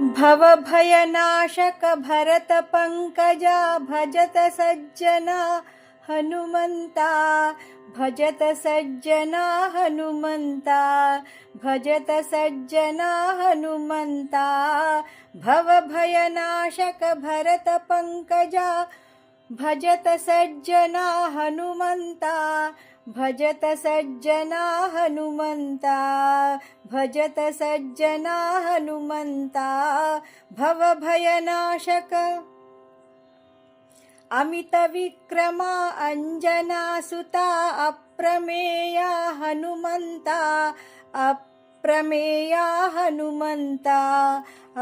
भवभयनाशक भरत पंकजा भजत सज्जना हनुमंता भजत सज्जना हनुमंता भजत सज्जना हनुमंता भवभयनाशक भरत पंकजा भजत सज्जना हनुमंता भजत सज्जना हनुमंता भजत सज्जना हनुमंता भवभयनाशक अमित विक्रमा अंजना सुता अप्रमेया हनुमंता अप्रमेया हनुमंता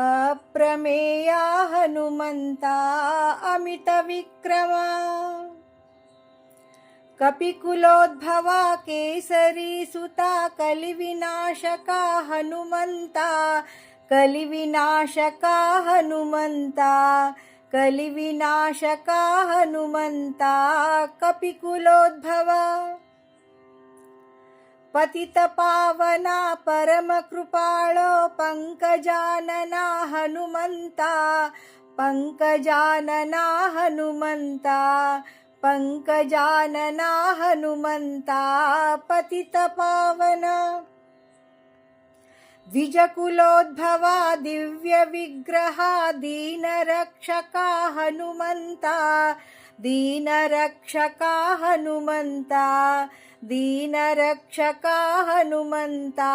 अप्रमेया हनुमंता अमित विक्रमा कपिकुलोद्भवा केसरी सुता कलिविनाशका हनुमंता कलिविनाशका हनुमंता कलिविनाशका हनुमंता कपिकुलोद्भवा पतितपावना परमकृपाळो पंकजानना हनुमंता पंकजानना हनुमंता पंकजानना हनुमंता पतितपावना द्विजकुलोद्भवा दिव्यविग्रहा दीनरक्षका हनुमंता दीनरक्षका हनुमंता दीनरक्षका हनुमंता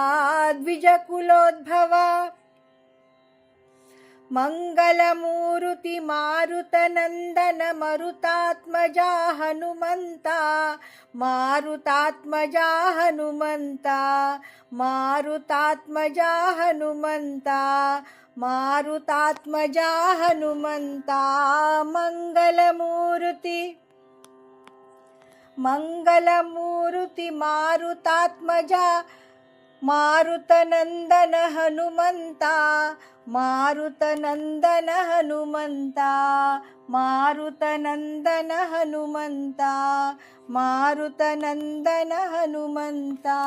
द्विजकुलोद्भवा मंगलमूर्ति मारुतनंदन मरुतात्मजा हनुमंता मारुतात्मजा हनुमंता मारुतात्मजा हनुमंता मारुतात्मजा हनुमंता मंगलमूर्ति मंगलमूर्ति मारुतात्मजा मारुतनंदन हनुमंता मारुतनंदन हनुमंता मारुतनंदन हनुमंता मारुतनंदन हनुमंता।